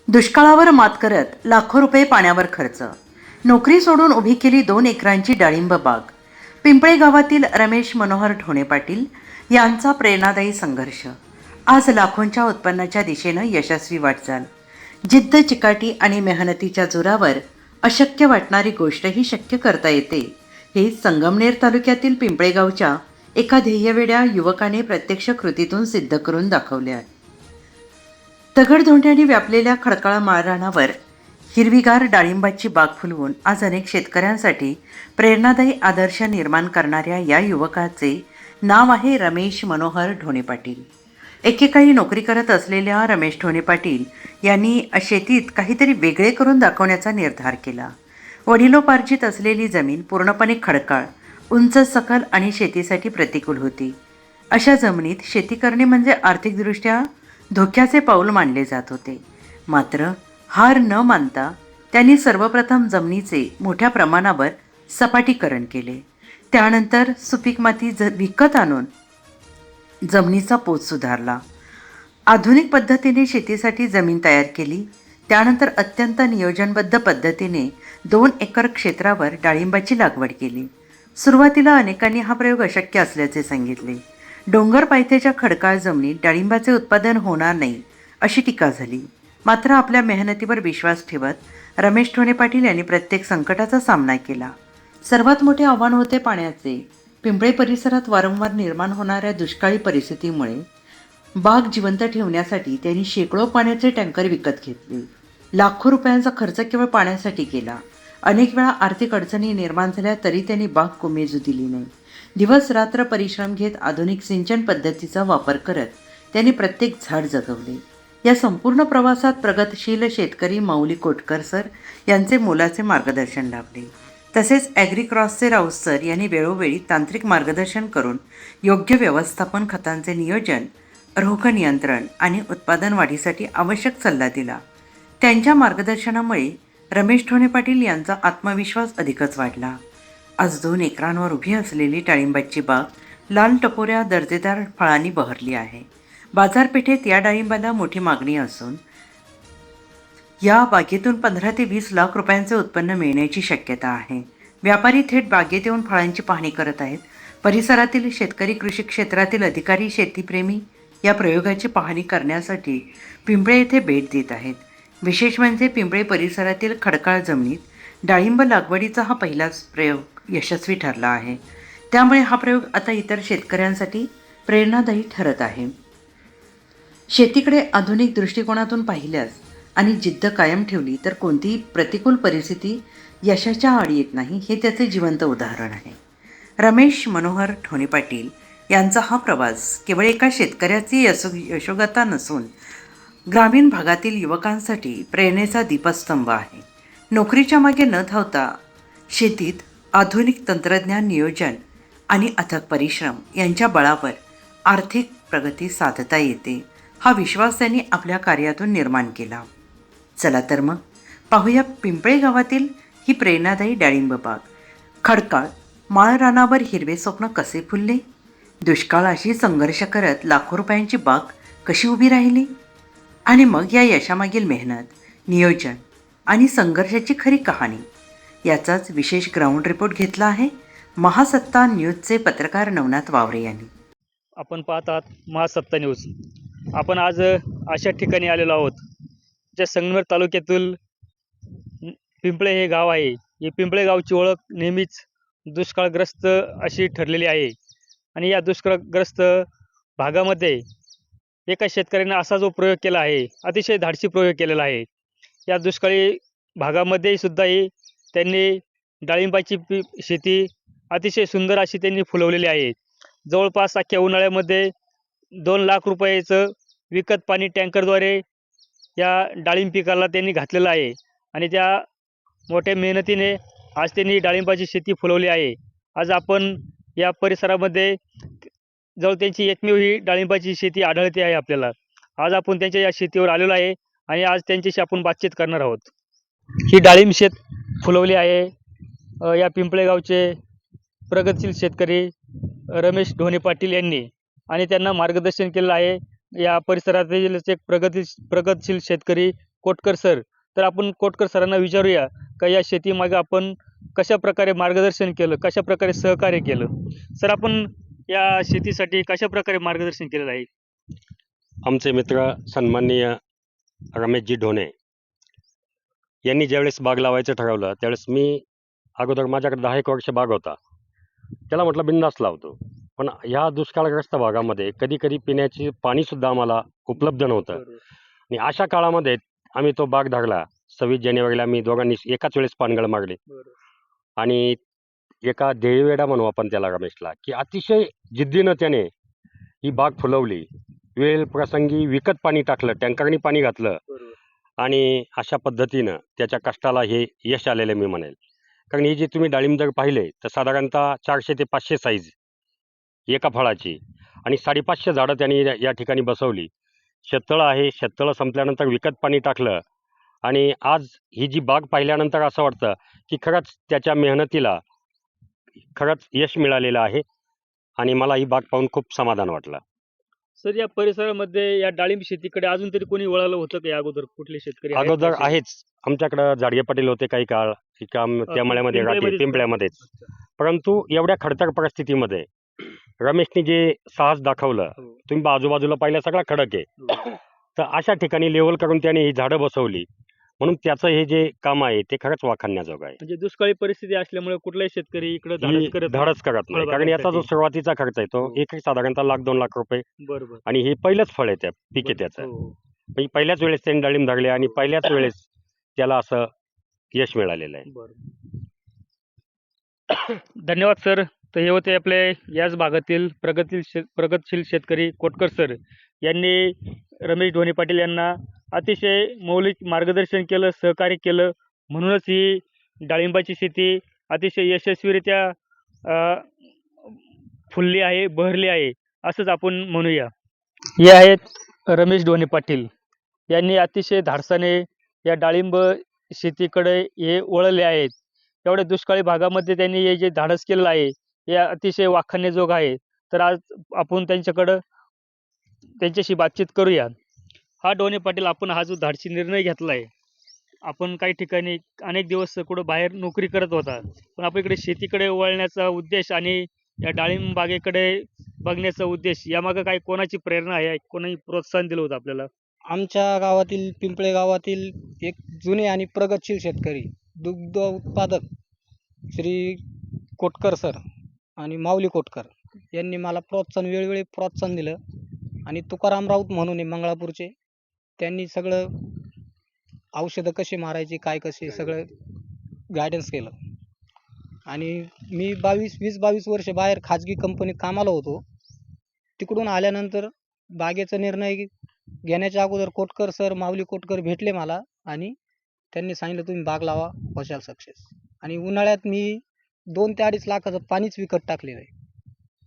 दुष्काळावर मात करत लाखो रुपये पाण्यावर खर्च. नोकरी सोडून उभी केली 2 एकरांची डाळिंब बाग. पिंपळे गावातील रमेश मनोहर ढोणे पाटील यांचा प्रेरणादायी संघर्ष. आज लाखोंच्या उत्पन्नाच्या दिशेनं यशस्वी वाटचाल. जिद्द, चिकाटी आणि मेहनतीच्या जोरावर अशक्य वाटणारी गोष्टही शक्य करता येते, हे संगमनेर तालुक्यातील पिंपळे गावच्या एका ध्येयवेड्या युवकाने प्रत्यक्ष कृतीतून सिद्ध करून दाखवले आहे. दगडधोंड्याने व्यापलेल्या खडकाळ माळरानावर हिरवीगार डाळिंबाची बाग फुलवून आज अनेक शेतकऱ्यांसाठी प्रेरणादायी आदर्श निर्माण करणाऱ्या या युवकाचे नाव आहे रमेश मनोहर ढोणे पाटील. एकेकाळी नोकरी करत असलेल्या रमेश ढोणे पाटील यांनी शेतीत काहीतरी वेगळे करून दाखवण्याचा निर्धार केला. वडिलोपार्जित असलेली जमीन पूर्णपणे खडकाळ, उंच, सकल आणि शेतीसाठी प्रतिकूल होती. अशा जमिनीत शेती करणे म्हणजे आर्थिकदृष्ट्या धोक्याचे पाऊल मानले जात होते. मात्र हार न मानता त्यांनी सर्वप्रथम जमिनीचे मोठ्या प्रमाणावर सपाटीकरण केले. त्यानंतर सुपीक माती विकत आणून जमिनीचा पोत सुधारला. आधुनिक पद्धतीने शेतीसाठी जमीन तयार केली. त्यानंतर अत्यंत नियोजनबद्ध पद्धतीने 2 एकर क्षेत्रावर डाळिंबाची लागवड केली. सुरुवातीला अनेकांनी हा प्रयोग अशक्य असल्याचे सांगितले. डोंगर पायथ्याच्या खडकाळ जमिनीत डाळिंबाचे उत्पादन होणार नाही अशी टीका झाली. मात्र आपल्या मेहनतीवर विश्वास ठेवत रमेश ढोणे पाटील यांनी प्रत्येक संकटाचा सामना केला. सर्वात मोठे आव्हान होते पाण्याचे. पिंपळे परिसरात वारंवार निर्माण होणाऱ्या दुष्काळी परिस्थितीमुळे बाग जिवंत ठेवण्यासाठी त्यांनी शेकडो पाण्याचे टँकर विकत घेतले. लाखो रुपयांचा खर्च केवळ पाण्यासाठी केला. अनेक वेळा आर्थिक अडचणी निर्माण झाल्या तरी त्यांनी बाग कोमेजू दिली नाही. दिवस रात्र परिश्रम घेत आधुनिक सिंचन पद्धतीचा वापर करत त्यांनी प्रत्येक झाड जगवले. या संपूर्ण प्रवासात प्रगतशील शेतकरी माऊली कोटकर सर यांचे मोलाचे मार्गदर्शन लाभले. तसेच ॲग्रिक्रॉसचे राऊत सर यांनी वेळोवेळी तांत्रिक मार्गदर्शन करून योग्य व्यवस्थापन, खतांचे नियोजन, रोग नियंत्रण आणि उत्पादन वाढीसाठी आवश्यक सल्ला दिला. त्यांच्या मार्गदर्शनामुळे रमेश ढोणे पाटील यांचा आत्मविश्वास अधिकच वाढला. आज 2 एकरांवर उभी असलेली डाळिंबाची बाग लाल टपोऱ्या दर्जेदार फळांनी बहरली आहे. बाजारपेठेत या डाळिंबाला मोठी मागणी असून या बागेतून 15 ते 20 लाख रुपयांचे उत्पन्न मिळण्याची शक्यता आहे. व्यापारी थेट बागेत येऊन फळांची पाहणी करत आहेत. परिसरातील शेतकरी, कृषी क्षेत्रातील अधिकारी, शेतीप्रेमी या प्रयोगाची पाहणी करण्यासाठी पिंपळे येथे भेट देत आहेत. विशेष म्हणजे पिंपळे परिसरातील खडकाळ जमिनीत डाळिंब लागवडीचा हा पहिलाच प्रयोग यशस्वी ठरला आहे. त्यामुळे हा प्रयोग आता इतर शेतकऱ्यांसाठी प्रेरणादायी ठरत आहे. शेतीकडे आधुनिक दृष्टिकोनातून पाहिल्यास आणि जिद्द कायम ठेवली तर कोणतीही प्रतिकूल परिस्थिती यशाच्या आडी येत नाही, हे त्याचे जिवंत उदाहरण आहे. रमेश मनोहर ढोणे पाटील यांचा हा प्रवास केवळ एका शेतकऱ्याची यशोगाथा नसून ग्रामीण भागातील युवकांसाठी प्रेरणेचा दीपस्तंभ आहे. नोकरीच्या मागे न धावता शेतीत आधुनिक तंत्रज्ञान, नियोजन आणि अथक परिश्रम यांच्या बळावर आर्थिक प्रगती साधता येते, हा विश्वास त्यांनी आपल्या कार्यातून निर्माण केला. चला तर मग पाहूया पिंपळे गावातील ही प्रेरणादायी डाळिंब बाग. खडकाळ माळरानावर हिरवे स्वप्न कसे फुलले, दुष्काळाशी संघर्ष करत लाखो रुपयांची बाग कशी उभी राहिली आणि मग या यशामागील मेहनत, नियोजन आणि संघर्षाची खरी कहाणी, याचाच विशेष ग्राउंड रिपोर्ट घेतला आहे महासत्ता न्यूजचे पत्रकार नवनाथ वावरे यांनी. आपण पाहत आहात महासत्ता न्यूज. आपण आज अशा ठिकाणी आलेलो आहोत ज्या संगमनेर तालुक्यातील पिंपळे हे गाव आहे. हे पिंपळे गावची ओळख नेहमीच दुष्काळग्रस्त अशी ठरलेली आहे आणि या दुष्काळग्रस्त भागामध्ये एका शेतकऱ्याने असा जो प्रयोग केला आहे, अतिशय धाडसी प्रयोग केलेला आहे. या दुष्काळी भागामध्ये सुद्धाही त्यांनी डाळिंबाची शेती अतिशय सुंदर अशी त्यांनी फुलवलेली आहे. जवळपास अख्ख्या उन्हाळ्यामध्ये 2 लाख रुपयाचं विकत पाणी टँकरद्वारे या डाळिंब पिकाला त्यांनी घातलेलं आहे आणि त्या मोठ्या मेहनतीने आज त्यांनी डाळिंबाची शेती फुलवली आहे. आज आपण या परिसरामध्ये जवळ त्यांची एकमेव ही डाळिंबाची शेती आढळते आहे आपल्याला. आज आपण त्यांच्या या शेतीवर आलेलो आहे आणि आज त्यांच्याशी आपण बातचीत करणार आहोत. ही डाळिंब शेत फुलवली आहे या पिंपळे गावचे प्रगतशील शेतकरी रमेश ढोणे पाटील यांनी आणि त्यांना मार्गदर्शन केलेलं आहे या परिसरातील एक प्रगतशील शेतकरी कोटकर सर. तर आपण कोटकर सरांना विचारूया का या शेतीमागे आपण कशा प्रकारे मार्गदर्शन केलं, कशा प्रकारे सहकार्य केलं. सर, आपण या शेतीसाठी कशा प्रकारे मार्गदर्शन केलेलं आहे? आमचे मित्र सन्माननीय रमेशजी ढोणे यांनी ज्यावेळेस बाग लावायचं ठरवलं त्यावेळेस मी अगोदर माझ्याकडे 10 एक वर्ष बाग होता. त्याला म्हटलं बिनधास्त लावतो. पण ह्या दुष्काळग्रस्त भागामध्ये कधी-कधी पिण्याचे पाणीसुद्धा आम्हाला उपलब्ध नव्हतं. आणि अशा काळामध्ये आम्ही तो बाग धरला. 26 जानेवारीला मी दोघांनी एकाच वेळेस पानगळ मारले. आणि एका ध्येयवेडा म्हणू आपण त्याला रमेशला, की अतिशय जिद्दीनं त्याने ही बाग फुलवली. वेळ प्रसंगी विकत पाणी टाकलं, टँकरनी पाणी घातलं आणि अशा पद्धतीनं त्याच्या कष्टाला हे यश आलेलं मी म्हणेल. कारण हे जे तुम्ही डाळिंब जर पाहिले तर साधारणतः 400 ते 500 साईज एका फळाची आणि 550 झाडं त्यांनी या ठिकाणी बसवली. शेततळं आहे, शेततळं संपल्यानंतर विकत पाणी टाकलं आणि आज ही जी बाग पाहिल्यानंतर असं वाटतं की खरंच त्याच्या मेहनतीला खरंच यश मिळालेलं आहे आणि मला ही बाग पाहून खूप समाधान वाटलं. सर, या परिसरामध्ये या डाळिंब शेतीकडे अजून तरी कोणी वळालं होतं का या अगोदर? कुठले शेतकरी आहेत अगोदर का असे? आहेच. आमच्याकडं जाडगे पाटील होते काही काळ, की काम त्या मळ्यामध्ये पिंपळ्यामध्येच का? पिंपळ्यामध्येच. अच्छा. परंतु एवढ्या खडतर परिस्थितीमध्ये रमेशने जे साहस दाखवलं, हो. तुम्ही आजूबाजूला पाहिलं सगळा खडक आहे. हो. तर अशा ठिकाणी लेवल करून त्याने ही झाडं बसवली. म्हणून त्याचं हे जे काम आहे ते खरंच वाखाणण्याजोगं आहे. म्हणजे दुष्काळी परिस्थिती असल्यामुळे कुठलाही शेतकरी इकडे ही धाडस करत नाही. धाडस करत नाही. कारण याचा जो फळबागांसाठी. सुरुवातीचा खर्च आहे तो हो. एकरी साधारणतः ₹1,00,000-2 लाख रुपये बरोबर. आणि हे पहिलंच फळ आहे त्या पीक आहे बरोबर. त्याचं. हो, हो. म्हणजे पहिल्याच वेळेस त्यांनी डाळिंब धरले आणि पहिल्याच वेळेस त्याला असं यश मिळालेलं आहे. बरं. धन्यवाद सर. तर हे होते आपले याच भागातील प्रगतशील शेतकरी कोटकर सर यांनी रमेश ढोणे पाटील यांना अतिशय मौलिक मार्गदर्शन केलं, सहकार्य केलं. म्हणूनच ही डाळिंबाची शेती अतिशय यशस्वीरित्या अ, फुलली आहे, बहरली आहे, असंच आपण म्हणूया. हे आहेत रमेश ढोणे पाटील. यांनी अतिशय धाडसाने या डाळिंब शेतीकडे हे वळले आहेत. एवढ्या दुष्काळी भागामध्ये त्यांनी हे जे धाडस केलेलं आहे, हे अतिशय वाखाणण्याजोगं आहे. तर आज आपण त्यांच्याशी बातचीत करूया. हा ढोणे पाटील, आपण हा जो धाडसी निर्णय घेतला आहे, आपण काही ठिकाणी अनेक दिवस कुठं बाहेर नोकरी करत होता. पण आपण इकडे शेतीकडे वळण्याचा उद्देश आणि या डाळिंब बागेकडे बघण्याचा उद्देश यामागे काही कोणाची प्रेरणा आहे? कोणी प्रोत्साहन दिलं होतं आपल्याला? आमच्या गावातील पिंपळे गावातील एक जुने आणि प्रगतशील शेतकरी दुग्ध उत्पादक श्री कोटकर सर आणि माऊली कोटकर यांनी मला वेळोवेळी प्रोत्साहन दिलं. आणि तुकाराम राऊत म्हणून आहे मंगळापूरचे, त्यांनी सगळं औषधं कशी मारायची काय कशी सगळं गायडन्स केलं. आणि मी 20-22 वर्ष बाहेर खाजगी कंपनीत कामाला होतो. तिकडून आल्यानंतर बागेचा निर्णय घेण्याच्या अगोदर कोटकर सर, माऊली कोटकर भेटले मला आणि त्यांनी सांगितलं तुम्ही बाग लावा, होशाल सक्सेस. आणि उन्हाळ्यात मी 2 ते 2.5 लाखाचं पाणीच विकत टाकलेलं आहे.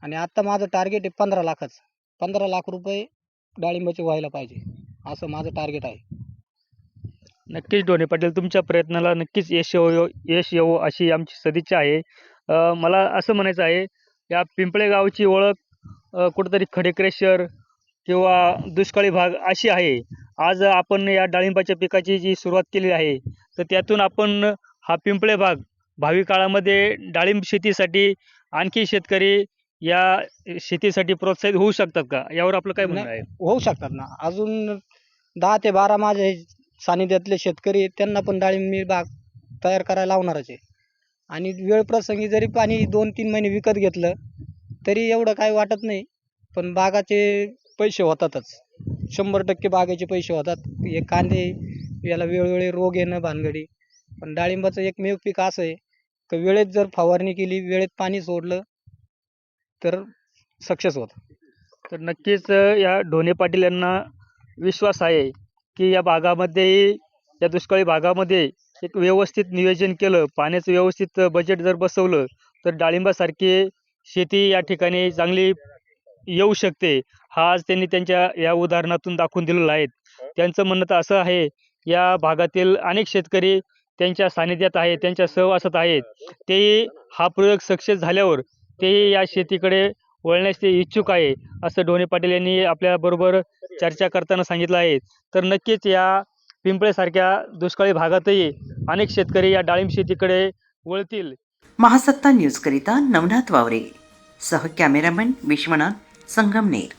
आणि आता माझं टार्गेट आहे 15 लाखाचं. 15 लाख रुपये डाळिंबाचे व्हायला पाहिजे, असं माझं टार्गेट आहे. नक्कीच ढोणे पाटील, तुमच्या प्रयत्नाला नक्कीच यश येवो अशी आमची सदिच्छा आहे. मला असं म्हणायचं आहे, या पिंपळे गावची ओळख कुठेतरी खडेक्रेशर किंवा दुष्काळी भाग अशी आहे. आज आपण या डाळिंबाच्या पिकाची जी सुरुवात केली आहे, तर त्यातून आपण हा पिंपळे भाग भावी काळामध्ये डाळिंब शेतीसाठी आणखी शेतकरी या शेतीसाठी प्रोत्साहित होऊ शकतात का? यावर आपलं काय म्हणणं आहे? होऊ शकतात ना. अजून 10 ते 12 माझे सानिध्यातले शेतकरी आहेत, त्यांना पण डाळिंब मी बाग तयार करायला लावणारच आहे. आणि वेळ प्रसंगी जरी पाणी 2-3 महिने विकत घेतलं तरी एवढं काही वाटत नाही. पण बागाचे पैसे होतातच. 100% बागेचे पैसे होतात. हे कांदे याला वेळोवेळी रोग येणं भानगडी. पण डाळिंबाचं एकमेव पीक असं आहे की वेळेत जर फवारणी केली, वेळेत पाणी सोडलं तर सक्सेस होतं. तर नक्कीच या ढोणे पाटील यांना विश्वास आहे की या भागामध्येही, या दुष्काळी भागामध्ये एक व्यवस्थित नियोजन केलं, पाण्याचं व्यवस्थित बजेट जर बसवलं, तर डाळिंबासारखी शेती या ठिकाणी चांगली येऊ शकते. हा आज त्यांनी त्यांच्या या उदाहरणातून दाखवून दिलेला आहे. त्यांचं म्हणणं तर असं आहे, या भागातील अनेक शेतकरी त्यांच्या सानिध्यात आहेत, त्यांच्या सहवासात आहेत. तेही हा प्रयोग सक्सेस झाल्यावर तेही या शेतीकडे वळण्यास ते इच्छुक आहे, असं ढोणे पाटील यांनी आपल्याबरोबर चर्चा करताना सांगितलं आहे. तर नक्कीच या पिंपळेसारख्या दुष्काळी भागातही अनेक शेतकरी या डाळिंब शेतीकडे वळतील. महासत्ता न्यूजकरिता नवनाथ वावरे सह कॅमेरामॅन विश्वनाथ संगमनेर.